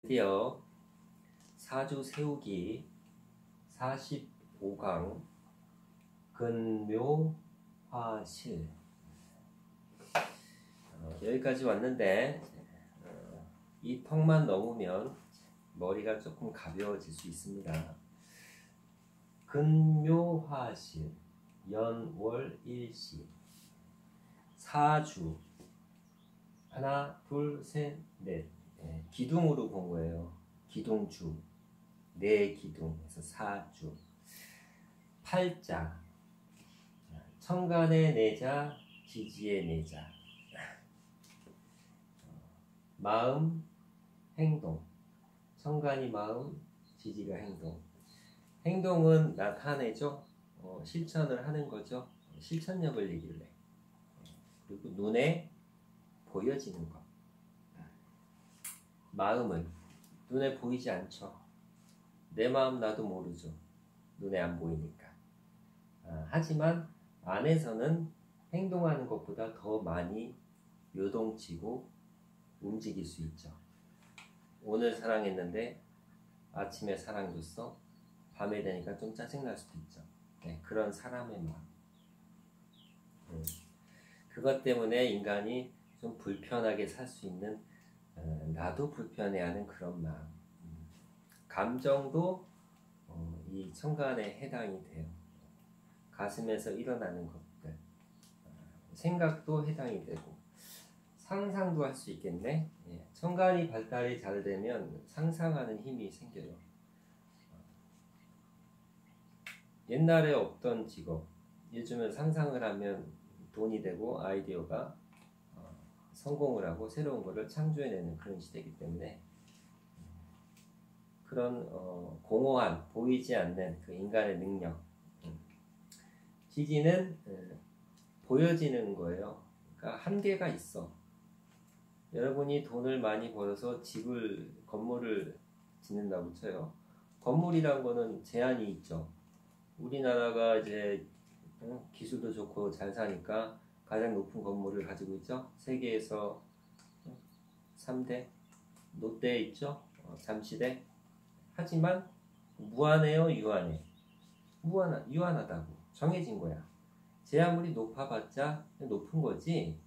드디어 사주 세우기 45강 근묘화실 여기까지 왔는데 이 턱만 넘으면 머리가 조금 가벼워질 수 있습니다. 근묘화실 연월일시 사주 하나 둘셋넷 기둥으로 본 거예요. 기둥주 네 기둥에서 사주 팔자 천간의 내자 지지의 내자 마음 행동 천간이 마음 지지가 행동 행동은 나타내죠. 실천을 하는 거죠. 실천력을 얘기를 해. 그리고 눈에 보여지는 것 마음은 눈에 보이지 않죠. 내 마음 나도 모르죠. 눈에 안 보이니까. 하지만 안에서는 행동하는 것보다 더 많이 요동치고 움직일 수 있죠. 오늘 사랑했는데 아침에 사랑 줬어. 밤에 되니까 좀 짜증날 수도 있죠. 네, 그런 사람의 마음. 그것 때문에 인간이 좀 불편하게 살 수 있는 나도 불편해하는 그런 마음. 감정도 이 천간에 해당이 돼요. 가슴에서 일어나는 것들. 생각도 해당이 되고 상상도 할 수 있겠네. 천간이 발달이 잘 되면 상상하는 힘이 생겨요. 옛날에 없던 직업 요즘은 상상을 하면 돈이 되고 아이디어가 성공을 하고 새로운 것을 창조해내는 그런 시대이기 때문에 그런 공허한 보이지 않는 그 인간의 능력 지지는 보여지는 거예요. 그러니까 한계가 있어. 여러분이 돈을 많이 벌어서 집을 건물을 짓는다고 쳐요. 건물이란 거는 제한이 있죠. 우리나라가 이제 기술도 좋고 잘 사니까 가장 높은 건물을 가지고 있죠. 세계에서 3대 롯데 있죠. 잠시대. 하지만 무한해요, 유한해? 유한하다고 정해진 거야. 제 아무리 높아봤자 높은 거지.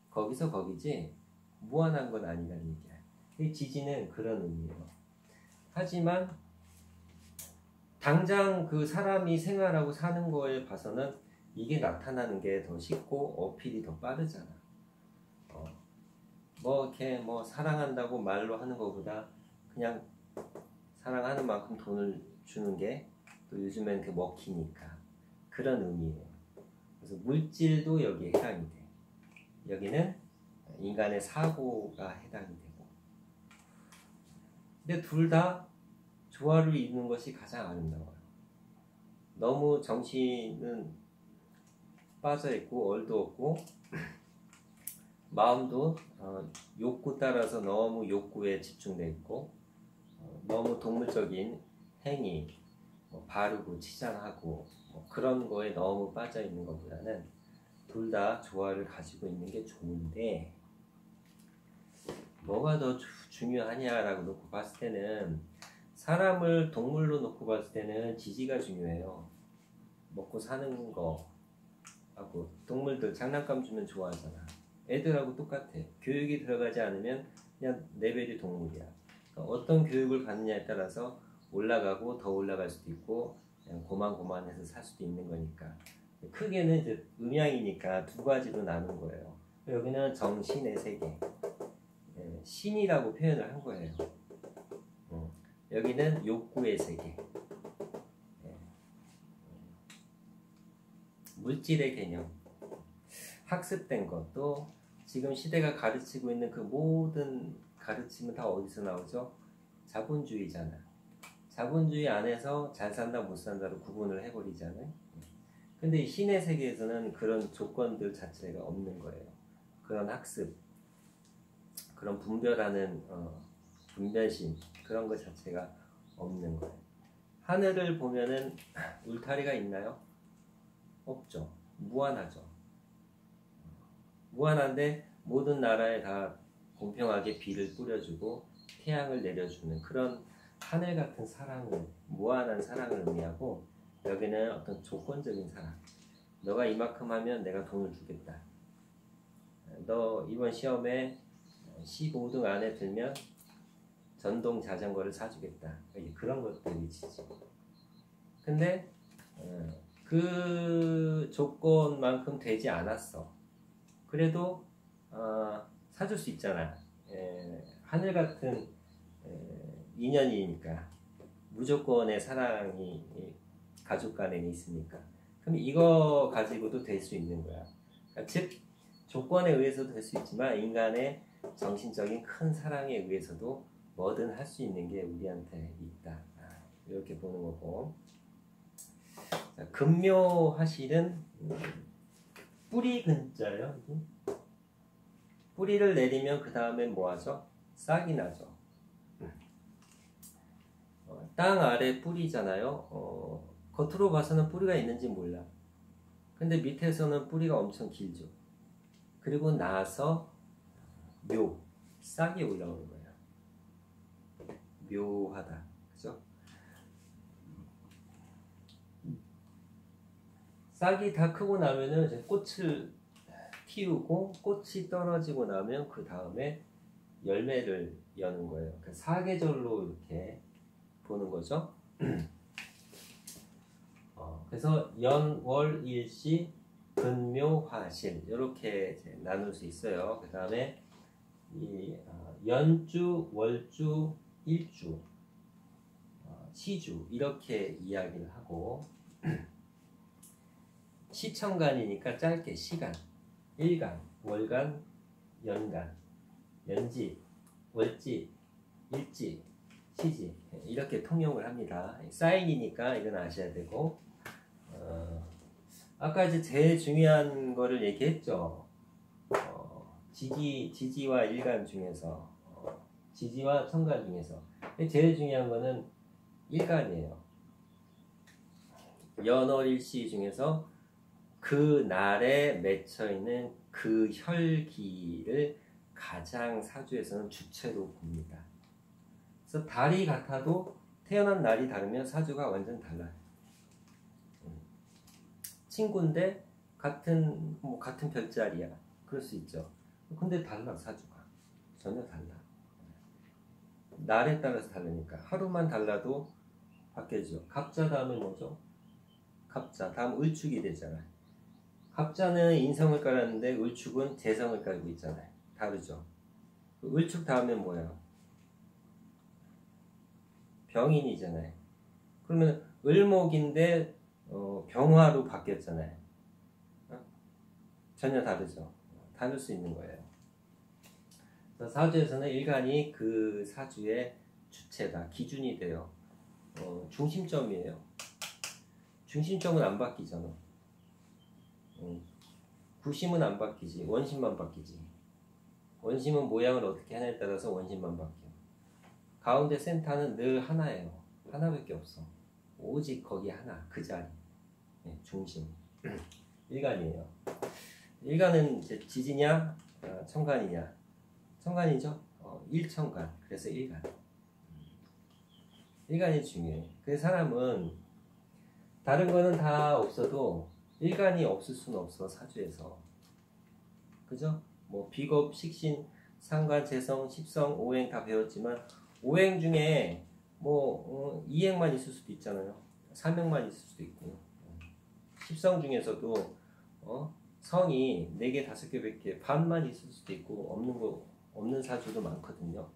거기서 거기지 무한한 건 아니라는 얘기야. 이 지지는 그런 의미예요. 하지만 당장 그 사람이 생활하고 사는 거에 봐서는 이게 나타나는 게 더 쉽고 어필이 더 빠르잖아. 이렇게 사랑한다고 말로 하는 것보다 그냥 사랑하는 만큼 돈을 주는 게 또 요즘엔 그 먹히니까 그런 의미예요. 그래서 물질도 여기에 해당이 돼. 여기는 인간의 사고가 해당이 되고. 근데 둘 다 조화를 이루는 것이 가장 아름다워요. 너무 정신은 빠져있고 얼도없고 마음도 욕구 따라서 너무 욕구에 집중돼 있고 너무 동물적인 행위 바르고 치장하고 그런 거에 너무 빠져있는 것보다는 둘 다 조화를 가지고 있는 게 좋은데 뭐가 더 중요하냐라고 놓고 봤을 때는 사람을 동물로 놓고 봤을 때는 지지가 중요해요. 먹고 사는 거 하고 동물들 장난감 주면 좋아하잖아. 애들하고 똑같아. 교육이 들어가지 않으면 그냥 레벨이 동물이야. 그러니까 어떤 교육을 받느냐에 따라서 올라가고 더 올라갈 수도 있고 그냥 고만고만해서 살 수도 있는 거니까 크게는 이제 음양이니까 두 가지로 나눈 거예요. 여기는 정신의 세계 신이라고 표현을 한 거예요. 여기는 욕구의 세계 물질의 개념 학습된 것도 지금 시대가 가르치고 있는 그 모든 가르침은 다 어디서 나오죠? 자본주의잖아. 자본주의 안에서 잘 산다 못 산다로 구분을 해버리잖아요. 근데 이 신의 세계에서는 그런 조건들 자체가 없는 거예요. 그런 학습 그런 분별하는 분별심 그런 것 자체가 없는 거예요. 하늘을 보면은 울타리가 있나요? 없죠. 무한하죠. 무한한데 모든 나라에 다 공평하게 비를 뿌려주고 태양을 내려주는 그런 하늘 같은 사랑을, 무한한 사랑을 의미하고, 여기는 어떤 조건적인 사랑. 너가 이만큼 하면 내가 돈을 주겠다. 너 이번 시험에 15등 안에 들면 전동 자전거를 사주겠다. 그런 것들이 지지. 근데 그 조건만큼 되지 않았어. 그래도 사줄 수 있잖아. 하늘 같은 인연이니까, 무조건의 사랑이 가족 간에는 있으니까. 그럼 이거 가지고도 될 수 있는 거야. 그러니까 즉 조건에 의해서도 될 수 있지만 인간의 정신적인 큰 사랑에 의해서도 뭐든 할 수 있는 게 우리한테 있다. 이렇게 보는 거고. 자, 금묘화실은 뿌리 근자예요. 뿌리를 내리면 그 다음에 뭐 하죠? 싹이 나죠. 땅 아래 뿌리잖아요. 겉으로 봐서는 뿌리가 있는지 몰라. 근데 밑에서는 뿌리가 엄청 길죠. 그리고 나서 싹이 올라오는 거예요. 묘하다. 그죠? 싹이 다 크고 나면은 이제 꽃을 틔우고, 꽃이 떨어지고 나면 그 다음에 열매를 여는 거예요. 그 사계절로 이렇게 보는 거죠. 그래서 연, 월, 일시, 근묘, 화실 이렇게 나눌 수 있어요. 그 다음에 이 연주, 월주, 일주, 시주 이렇게 이야기를 하고, 시천간이니까 짧게 시간, 일간, 월간, 연간, 연지, 월지, 일지, 시지 이렇게 통용을 합니다. 사인이니까 이건 아셔야 되고, 아까 이제 제일 중요한 거를 얘기했죠. 지지와 일간 중에서, 지지와 천간 중에서 제일 중요한 거는 일간이에요. 연월일시 중에서 그 날에 맺혀 있는 그 혈기를 가장 사주에서는 주체로 봅니다. 그래서 달이 같아도 태어난 날이 다르면 사주가 완전 달라요. 친구인데 같은 별자리야. 그럴 수 있죠. 근데 달라, 사주가. 전혀 달라. 날에 따라서 다르니까. 하루만 달라도 바뀌죠. 갑자 다음에 뭐죠? 갑자. 다음 을축이 되잖아요. 갑자는 인성을 깔았는데 을축은 재성을 깔고 있잖아요. 다르죠. 을축 다음에 뭐예요? 병인이잖아요. 그러면 을목인데 병화로 바뀌었잖아요. 전혀 다르죠. 다를 수 있는 거예요. 사주에서는 일간이 그 사주의 주체다, 기준이 돼요. 중심점이에요. 중심점은 안 바뀌잖아. 구심은 안 바뀌지. 원심만 바뀌지. 원심은 모양을 어떻게 하냐에 따라서 원심만 바뀌어. 가운데 센터는 늘 하나예요. 하나밖에 없어. 오직 거기 하나, 그 자리. 중심. 일간이에요. 일간은 이제 지지냐, 천간이냐. 천간이죠. 일천간. 그래서 일간. 일간이 중요해. 그래서 사람은 다른 거는 다 없어도 일간이 없을 수는 없어, 사주에서. 그죠? 뭐 비겁, 식신, 상관, 재성, 십성, 오행 다 배웠지만 오행 중에 뭐 이행만 있을 수도 있잖아요. 삼행만 있을 수도 있고. 십성 중에서도 성이 4개, 5개, 100개 반만 있을 수도 있고 없는 사주도 많거든요.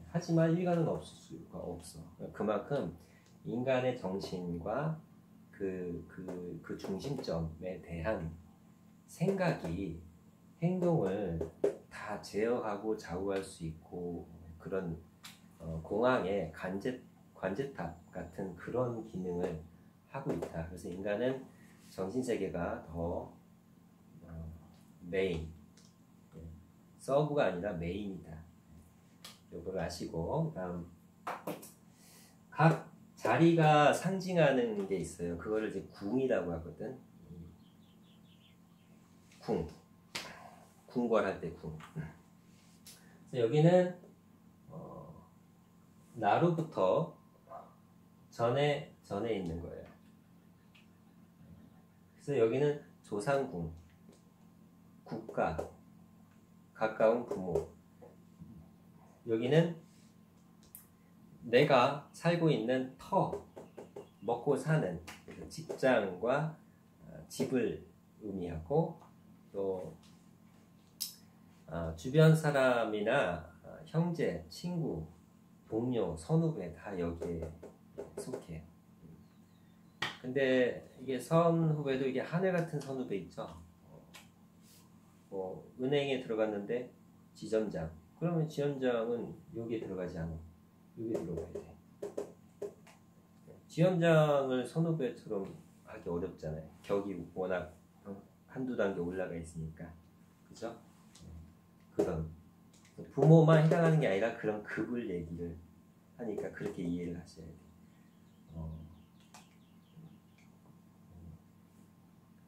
하지만 일간은 없을 수가 없어. 그만큼 인간의 정신과 그 중심점에 대한 생각이 행동을 다 제어하고 좌우할 수 있고, 그런 공항의 관제탑 같은 그런 기능을 하고 있다. 그래서 인간은 정신세계가 더 메인, 서브가 아니라 메인이다. 요걸 아시고, 다음 각 자리가 상징하는 게 있어요. 그거를 이제 궁이라고 하거든. 궁궐할 때 궁. 그래서 여기는 나로부터 전에 있는 거예요. 그래서 여기는 조상궁, 국가, 가까운 부모. 여기는 내가 살고 있는 터, 먹고 사는 직장과 집을 의미하고, 또 주변 사람이나 형제, 친구, 동료, 선후배 다 여기에 속해요. 근데 이게 선후배도 이게 하늘 같은 선후배 있죠. 은행에 들어갔는데 지점장. 그러면 지점장은 여기에 들어가지 않아. 여기에 들어가야 돼. 지점장을 선후배처럼 하기 어렵잖아요. 격이 워낙 한두 단계 올라가 있으니까. 그죠? 그런 부모만 해당하는 게 아니라 그런 급을 얘기를 하니까 그렇게 이해를 하셔야 돼요.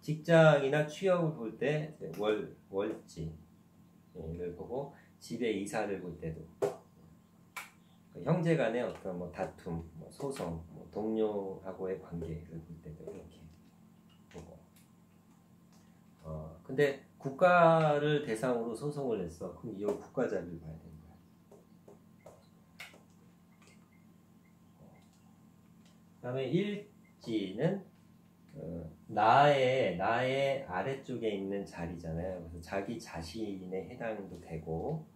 직장이나 취업을 볼 때 월지를 보고, 집에 이사를 볼 때도 형제 간의 어떤 뭐 다툼, 뭐 소송, 뭐 동료하고의 관계를 볼 때도 이렇게 보고. 근데 국가를 대상으로 소송을 했어. 그럼 이 국가자를 봐야 되는 거야. 그다음에 일지는 나의 아래쪽에 있는 자리잖아요. 그래서 자기 자신에 해당도 되고,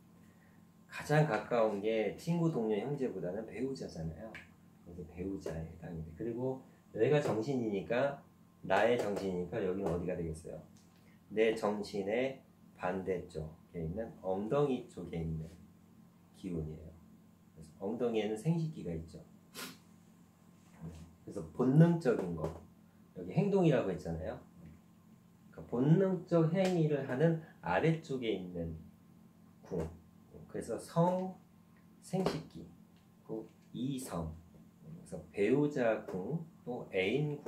가장 가까운 게 친구, 동료, 형제보다는 배우자잖아요. 그래서 배우자에 해당이 돼. 그리고 내가 정신이니까, 나의 정신이니까 여기는 어디가 되겠어요? 내 정신의 반대쪽에 있는 엉덩이 쪽에 있는 기운이에요. 그래서 엉덩이에는 생식기가 있죠. 그래서 본능적인 거, 여기 행동이라고 했잖아요. 그러니까 본능적 행위를 하는 아래쪽에 있는 궁. 그래서 성, 생식기, 이성. 그래서 배우자 궁, 또 애인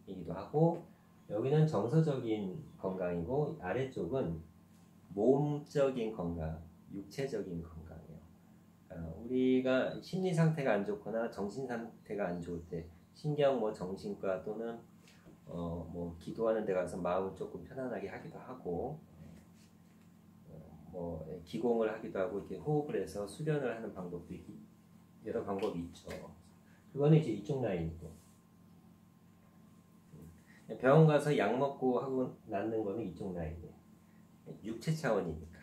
궁이기도 하고, 여기는 정서적인 건강이고, 아래쪽은 몸적인 건강, 육체적인 건강이에요. 우리가 심리 상태가 안 좋거나 정신 상태가 안 좋을 때, 신경 정신과 또는 기도하는 데 가서 마음을 조금 편안하게 하기도 하고, 기공을 하기도 하고, 이렇게 호흡을 해서 수련을 하는 방법도 여러 방법이 있죠. 그거는 이제 이쪽 라인이고, 병원 가서 약 먹고 하고 낫는 거는 이쪽 라인이에요. 육체 차원이니까.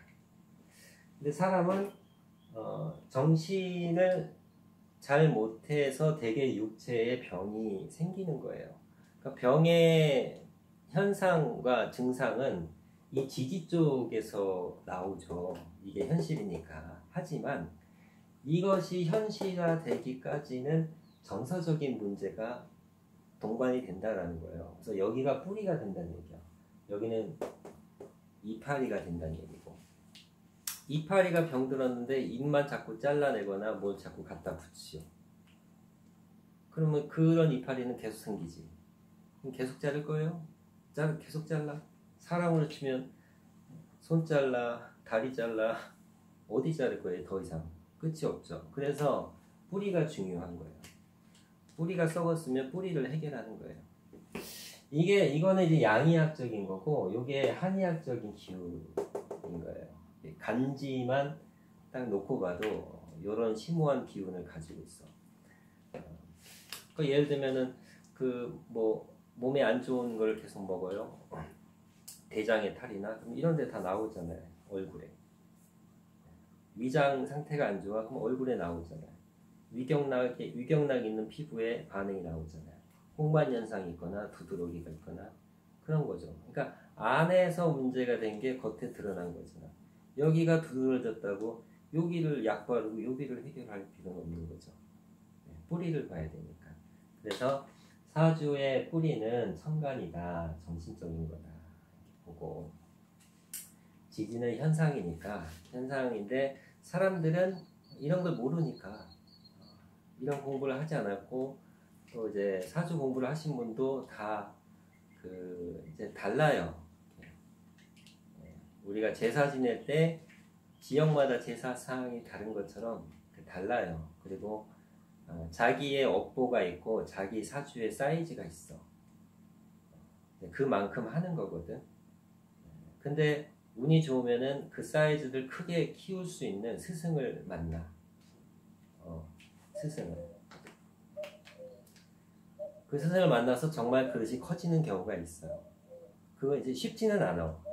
근데 사람은 정신을 잘 못해서 되게 육체에 병이 생기는 거예요. 그러니까 병의 현상과 증상은 이 지지 쪽에서 나오죠. 이게 현실이니까. 하지만 이것이 현실화 되기까지는 정서적인 문제가 동반이 된다라는 거예요. 그래서 여기가 뿌리가 된다는 얘기야. 여기는 이파리가 된다는 얘기고, 이파리가 병들었는데 잎만 자꾸 잘라내거나 뭘 자꾸 갖다 붙이죠. 그러면 그런 이파리는 계속 생기지. 그럼 계속 자를 거예요? 계속 잘라. 사람으로 치면 손 잘라, 다리 잘라, 어디 자를 거예요? 더 이상 끝이 없죠. 그래서 뿌리가 중요한 거예요. 뿌리가 썩었으면 뿌리를 해결하는 거예요. 이거는 이제 양의학적인 거고, 이게 한의학적인 기운인 거예요. 간지만 딱 놓고 봐도 이런 심오한 기운을 가지고 있어. 예를 들면은 몸에 안 좋은 걸 계속 먹어요. 대장의 탈이나 이런 데 다 나오잖아요. 얼굴에. 위장 상태가 안 좋아 그럼 얼굴에 나오잖아요. 위경락 있는 피부에 반응이 나오잖아요. 홍반 현상이 있거나 두드러기가 있거나 그런 거죠. 그러니까 안에서 문제가 된 게 겉에 드러난 거잖아. 여기가 두드러졌다고 여기를 약 바르고 여기를 해결할 필요는 없는 거죠. 뿌리를 봐야 되니까. 그래서 사주의 뿌리는 천간이다, 정신적인 거다 이렇게 보고, 지지는 현상인데 사람들은 이런 걸 모르니까 이런 공부를 하지 않았고, 또 이제 사주 공부를 하신 분도 다 이제 달라요. 우리가 제사 지낼 때 지역마다 제사 사항이 다른 것처럼 달라요. 그리고 자기의 업보가 있고 자기 사주의 사이즈가 있어. 그만큼 하는 거거든. 근데 운이 좋으면은 그 사이즈를 크게 키울 수 있는 스승을 만나. 스승을. 그 스승을 만나서 정말 그릇이 커지는 경우가 있어요. 그거 이제 쉽지는 않아.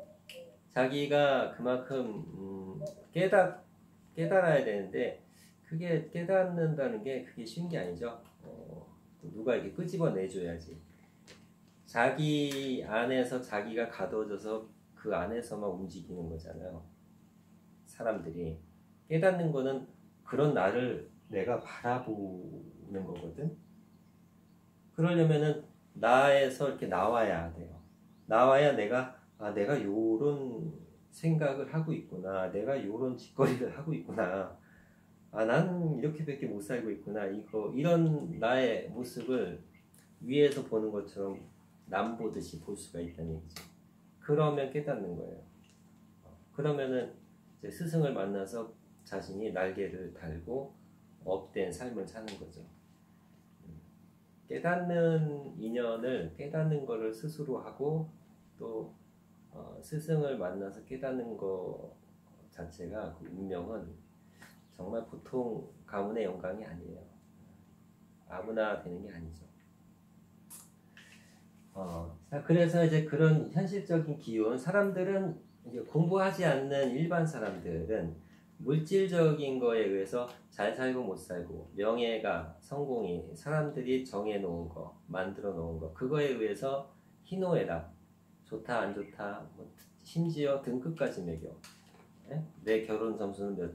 자기가 그만큼 깨달아야 되는데 그게 깨닫는다는 게 그게 쉬운 게 아니죠. 누가 이렇게 끄집어내줘야지. 자기 안에서 자기가 가둬져서 그 안에서만 움직이는 거잖아요. 사람들이 깨닫는 거는 그런 나를 내가 바라보는 거거든. 그러려면은 나에서 이렇게 나와야 돼요. 나와야 내가 요런 생각을 하고 있구나. 내가 요런 짓거리를 하고 있구나. 나는 이렇게밖에 못 살고 있구나. 이런 나의 모습을 위에서 보는 것처럼 남 보듯이 볼 수가 있다는 얘기죠. 그러면 깨닫는 거예요. 그러면은 이제 스승을 만나서 자신이 날개를 달고 업된 삶을 사는 거죠. 깨닫는 인연을 깨닫는 거를 스스로 하고 또 스승을 만나서 깨닫는 거 자체가 그 운명은 정말 보통 가문의 영광이 아니에요. 아무나 되는 게 아니죠. 그래서 이제 그런 현실적인 기운, 사람들은 이제 공부하지 않는 일반 사람들은 물질적인 거에 의해서 잘 살고 못 살고, 명예가, 성공이, 사람들이 정해놓은 거, 만들어 놓은 거, 그거에 의해서 희노애락, 좋다 안 좋다, 심지어 등급까지 매겨. 내 결혼 점수는 몇